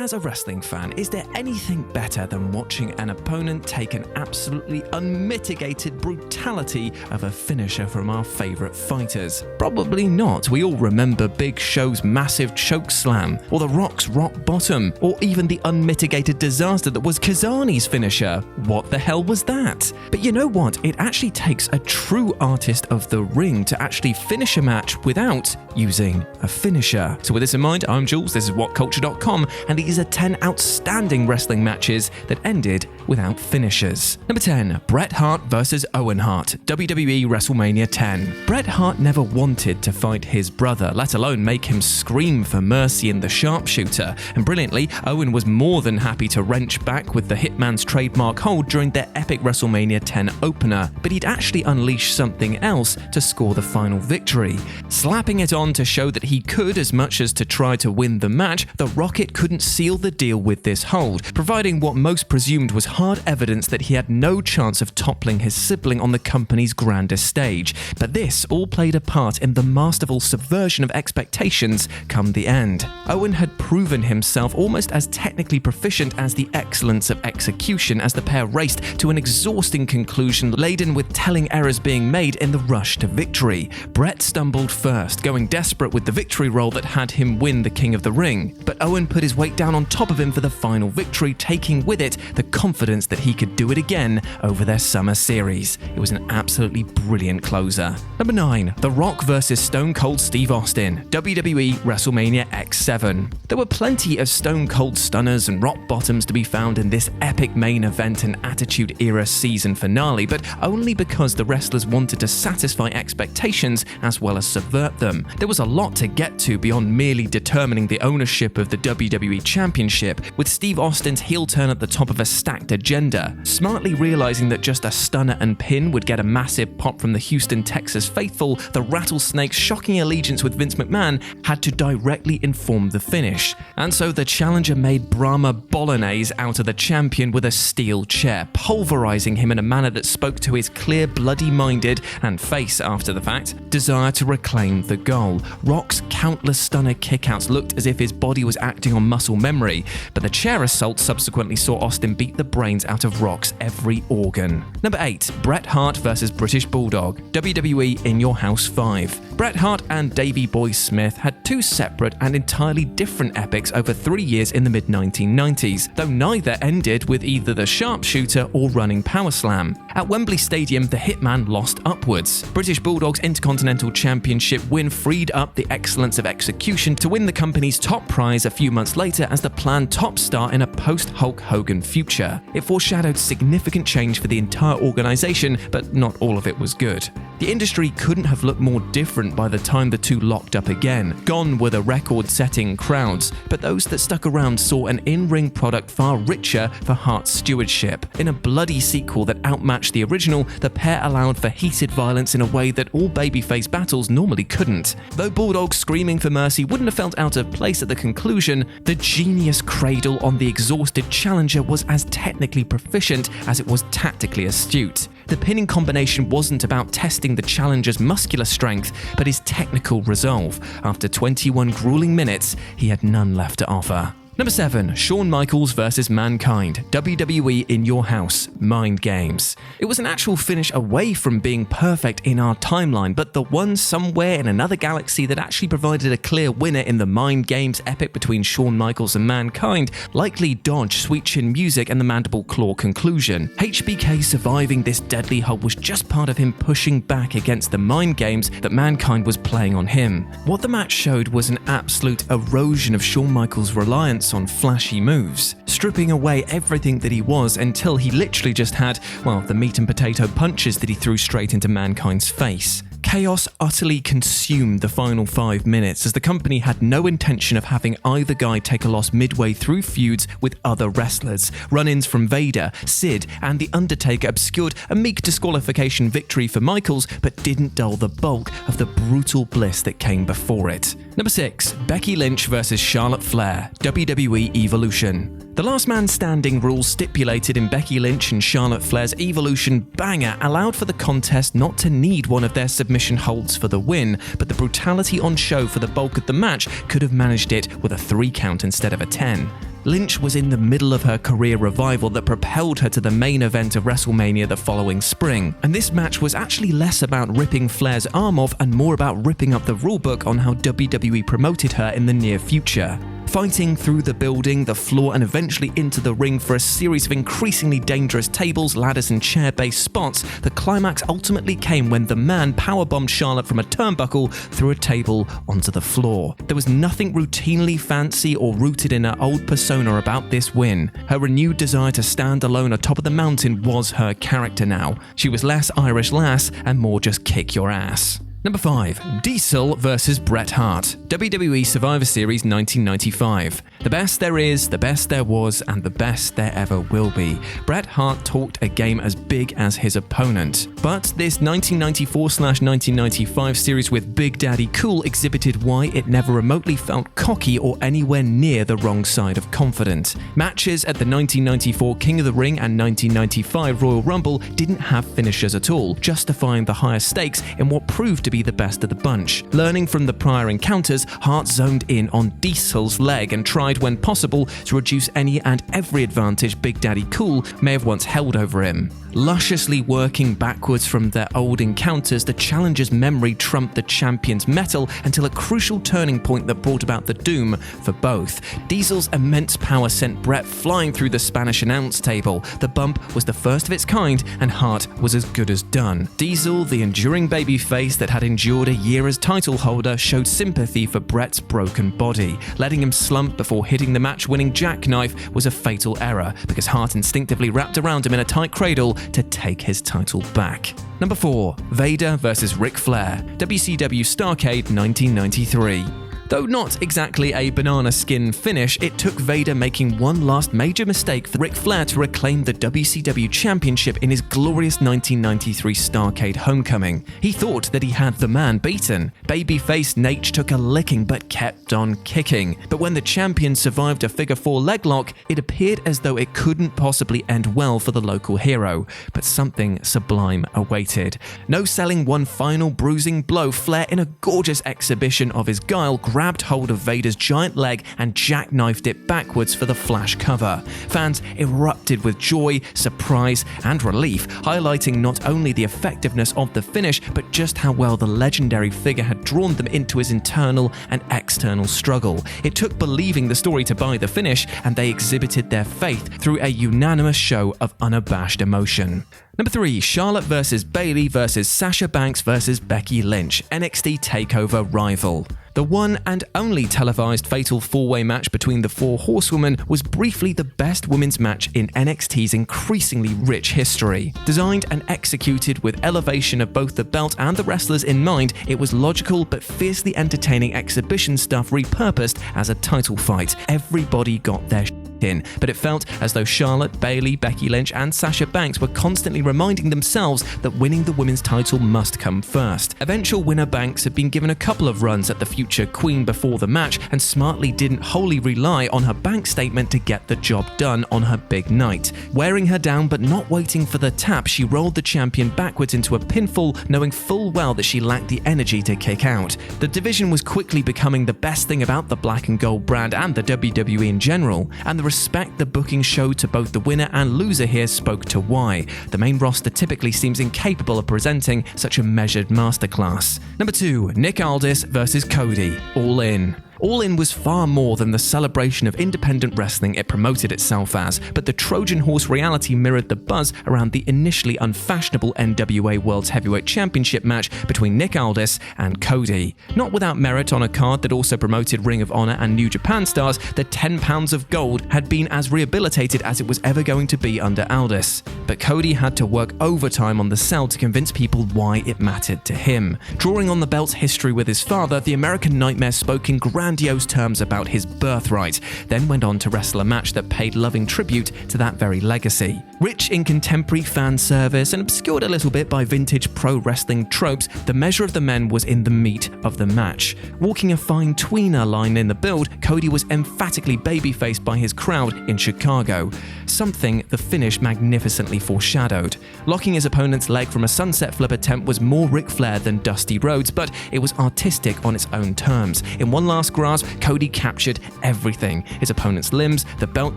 As a wrestling fan, is there anything better than watching an opponent take an absolutely unmitigated brutality of a finisher from our favourite fighters? Probably not. We all remember Big Show's massive choke slam, or The Rock's rock bottom, or even the unmitigated disaster that was Kazani's finisher. What the hell was that? But you know what? It actually takes a true artist of the ring to actually finish a match without using a finisher. So with this in mind, I'm Jules, this is WhatCulture.com, and these are 10 outstanding wrestling matches that ended without finishers. Number 10, Bret Hart vs. Owen Hart, WWE WrestleMania 10. Bret Hart never wanted to fight his brother, let alone make him scream for mercy in the sharpshooter, and brilliantly, Owen was more than happy to wrench back with the Hitman's trademark hold during their epic WrestleMania 10 opener, but he'd actually unleashed something else to score the final victory. Slapping it on to show that he could as much as to try to win the match, the Rocket couldn't seal the deal with this hold, providing what most presumed was hard evidence that he had no chance of toppling his sibling on the company's grandest stage. But this all played a part in the masterful subversion of expectations come the end. Owen had proven himself almost as technically proficient as the excellence of execution as the pair raced to an exhausting conclusion laden with telling errors being made in the rush to victory. Bret stumbled first, going desperate with the victory roll that had him win the King of the Ring, but Owen put his weight down on top of him for the final victory, taking with it the confidence that he could do it again over their summer series. It was an absolutely brilliant closer. Number 9, The Rock vs. Stone Cold Steve Austin, WWE WrestleMania X7. There were plenty of Stone Cold stunners and rock bottoms to be found in this epic main event and Attitude Era season finale, but only because the wrestlers wanted to satisfy expectations as well as subvert them. There was a lot to get to beyond merely determining the ownership of the WWE Championship, with Steve Austin's heel turn at the top of a stacked agenda. Smartly realizing that just a stunner and pin would get a massive pop from the Houston, Texas faithful, the Rattlesnake's shocking allegiance with Vince McMahon had to directly inform the finish. And so the challenger made Brahma Bolognese out of the champion with a steel chair, pulverizing him in a manner that spoke to his clear, bloody-minded, and face after the fact, desire to reclaim the goal. Rock's countless stunner kickouts looked as if his body was acting on muscle memory, but the chair assault subsequently saw Austin beat the brains out of Rock's every organ. Number 8, Bret Hart vs. British Bulldog, WWE In Your House 5. Bret Hart and Davey Boy Smith had two separate and entirely different epics over 3 years in the mid-1990s, though neither ended with either the sharpshooter or running power slam. At Wembley Stadium, the Hitman lost upwards. British Bulldog's Intercontinental Championship win freed up the excellence of execution to win the company's top prize a few months later as the planned top star in a post-Hulk Hogan future. It foreshadowed significant change for the entire organization, but not all of it was good. The industry couldn't have looked more different by the time the two locked up again. Gone were the record-setting crowds, but those that stuck around saw an in-ring product far richer for Hart's stewardship. In a bloody sequel that outmatched the original, the pair allowed for heated violence in a way that all babyface battles normally couldn't. Though Bulldog's screaming for mercy wouldn't have felt out of place at the conclusion, the genius cradle on the exhausted challenger was as technically proficient as it was tactically astute. The pinning combination wasn't about testing the challenger's muscular strength, but his technical resolve. After 21 grueling minutes, he had none left to offer. Number 7, Shawn Michaels vs. Mankind, WWE In Your House, Mind Games. It was an actual finish away from being perfect in our timeline, but the one somewhere in another galaxy that actually provided a clear winner in the Mind Games epic between Shawn Michaels and Mankind likely dodged Sweet Chin Music and the Mandible Claw conclusion. HBK surviving this deadly hold was just part of him pushing back against the mind games that Mankind was playing on him. What the match showed was an absolute erosion of Shawn Michaels' reliance on flashy moves, stripping away everything that he was until he literally just had, well, the meat and potato punches that he threw straight into Mankind's face. Chaos utterly consumed the final 5 minutes as the company had no intention of having either guy take a loss midway through feuds with other wrestlers. Run-ins from Vader, Sid, and The Undertaker obscured a meek disqualification victory for Michaels, but didn't dull the bulk of the brutal bliss that came before it. Number 6, Becky Lynch vs. Charlotte Flair, WWE Evolution. The last man standing rules stipulated in Becky Lynch and Charlotte Flair's Evolution banger allowed for the contest not to need one of their submission holds for the win, but the brutality on show for the bulk of the match could have managed it with a 3 count instead of a 10. Lynch was in the middle of her career revival that propelled her to the main event of WrestleMania the following spring, and this match was actually less about ripping Flair's arm off and more about ripping up the rulebook on how WWE promoted her in the near future. Fighting through the building, the floor, and eventually into the ring for a series of increasingly dangerous tables, ladders, and chair-based spots, the climax ultimately came when the man powerbombed Charlotte from a turnbuckle through a table onto the floor. There was nothing routinely fancy or rooted in her old persona about this win. Her renewed desire to stand alone atop of the mountain was her character now. She was less Irish lass and more just kick your ass. Number 5. Diesel vs. Bret Hart, WWE Survivor Series 1995. The best there is, the best there was, and the best there ever will be. Bret Hart talked a game as big as his opponent. But this 1994/1995 series with Big Daddy Cool exhibited why it never remotely felt cocky or anywhere near the wrong side of confident. Matches at the 1994 King of the Ring and 1995 Royal Rumble didn't have finishers at all, justifying the higher stakes in what proved to be the best of the bunch. Learning from the prior encounters, Hart zoned in on Diesel's leg and tried when possible to reduce any and every advantage Big Daddy Cool may have once held over him. Lusciously working backwards from their old encounters, the challenger's memory trumped the champion's mettle until a crucial turning point that brought about the doom for both. Diesel's immense power sent Bret flying through the Spanish announce table. The bump was the first of its kind, and Hart was as good as done. Diesel, the enduring babyface that had endured a year as title holder, showed sympathy for Bret's broken body. Letting him slump before hitting the match-winning jackknife was a fatal error, because Hart instinctively wrapped around him in a tight cradle to take his title back. Number 4. Vader vs. Ric Flair, WCW STARRCADE 1993. Though not exactly a banana skin finish, it took Vader making one last major mistake for Ric Flair to reclaim the WCW Championship in his glorious 1993 STARRCADE homecoming. He thought that he had the man beaten. Babyface Nate took a licking but kept on kicking. But when the champion survived a figure-4 leg lock, it appeared as though it couldn't possibly end well for the local hero. But something sublime awaited. No selling one final bruising blow, Flair, in a gorgeous exhibition of his guile, grabbed hold of Vader's giant leg and jackknifed it backwards for the flash cover. Fans erupted with joy, surprise, and relief, highlighting not only the effectiveness of the finish, but just how well the legendary figure had drawn them into his internal and external struggle. It took believing the story to buy the finish, and they exhibited their faith through a unanimous show of unabashed emotion. Number 3. Charlotte vs. Bayley vs. Sasha Banks vs. Becky Lynch, NXT TakeOver rival. The one and only televised fatal four-way match between the four horsewomen was briefly the best women's match in NXT's increasingly rich history. Designed and executed with elevation of both the belt and the wrestlers in mind, it was logical but fiercely entertaining exhibition stuff repurposed as a title fight. Everybody got their in, but it felt as though Charlotte, Bayley, Becky Lynch, and Sasha Banks were constantly reminding themselves that winning the women's title must come first. Eventual winner Banks had been given a couple of runs at the future Queen before the match and smartly didn't wholly rely on her bank statement to get the job done on her big night. Wearing her down but not waiting for the tap, she rolled the champion backwards into a pinfall, knowing full well that she lacked the energy to kick out. The division was quickly becoming the best thing about the black and gold brand and the WWE in general, and the respect the booking showed to both the winner and loser here spoke to why. The main roster typically seems incapable of presenting such a measured masterclass. Number 2. Nick Aldis vs. Cody, All In. All In was far more than the celebration of independent wrestling it promoted itself as, but the Trojan Horse reality mirrored the buzz around the initially unfashionable NWA World's Heavyweight Championship match between Nick Aldis and Cody. Not without merit on a card that also promoted Ring of Honor and New Japan stars, the 10 pounds of gold had been as rehabilitated as it was ever going to be under Aldis. But Cody had to work overtime on the sell to convince people why it mattered to him. Drawing on the belt's history with his father, the American Nightmare spoke in grandiose terms about his birthright, then went on to wrestle a match that paid loving tribute to that very legacy. Rich in contemporary fan service and obscured a little bit by vintage pro wrestling tropes, the measure of the men was in the meat of the match. Walking a fine tweener line in the build, Cody was emphatically babyfaced by his crowd in Chicago, something the finish magnificently foreshadowed. Locking his opponent's leg from a sunset flip attempt was more Ric Flair than Dusty Rhodes, but it was artistic on its own terms. In one last grasp, Cody captured everything: his opponent's limbs, the belt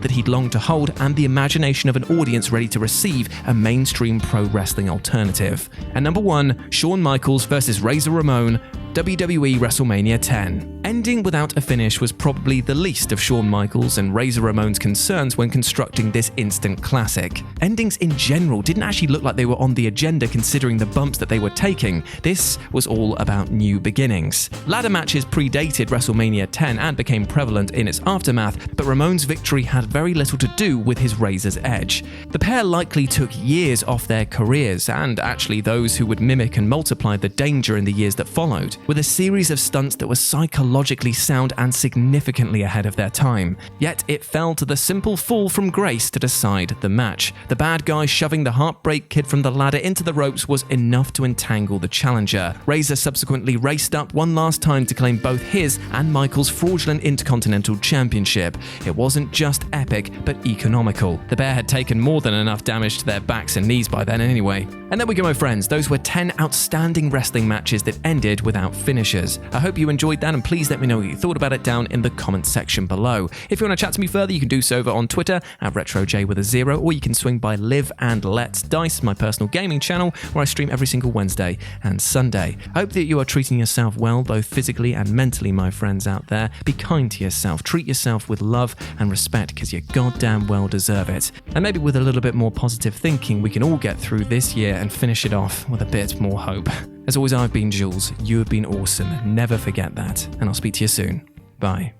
that he'd longed to hold, and the imagination of an audience ready to receive a mainstream pro wrestling alternative. And number 1, Shawn Michaels vs. Razor Ramon, WWE WrestleMania 10. Ending without a finish was probably the least of Shawn Michaels and Razor Ramon's concerns when constructing this instant classic. Endings in general didn't actually look like they were on the agenda considering the bumps that they were taking. This was all about new beginnings. Ladder matches predated WrestleMania 10 and became prevalent in its aftermath, but Ramon's victory had very little to do with his Razor's edge. The pair likely took years off their careers, and actually those who would mimic and multiply the danger in the years that followed, with a series of stunts that were psychologically sound and significantly ahead of their time. Yet it fell to the simple fall from grace to decide the match. The bad guy shoving the Heartbreak Kid from the ladder into the ropes was enough to entangle the challenger. Razor subsequently raced up one last time to claim both his and Michael's fraudulent Intercontinental Championship. It wasn't just epic, but economical. The pair had taken more than enough damage to their backs and knees by then anyway. And there we go, my friends. Those were 10 outstanding wrestling matches that ended without finishers. I hope you enjoyed that, and please let me know what you thought about it down in the comments section below. If you want to chat to me further, you can do so over on Twitter at RetroJ0, or you can swing by Live and Let Dice, my personal gaming channel, where I stream every single Wednesday and Sunday. I hope that you are treating yourself well, both physically and mentally, my friends out there. Be kind to yourself, treat yourself with love and respect, because you goddamn well deserve it. And maybe with a little bit more positive thinking, we can all get through this year and finish it off with a bit more hope. As always, I've been Jules. You have been awesome. Never forget that. And I'll speak to you soon. Bye.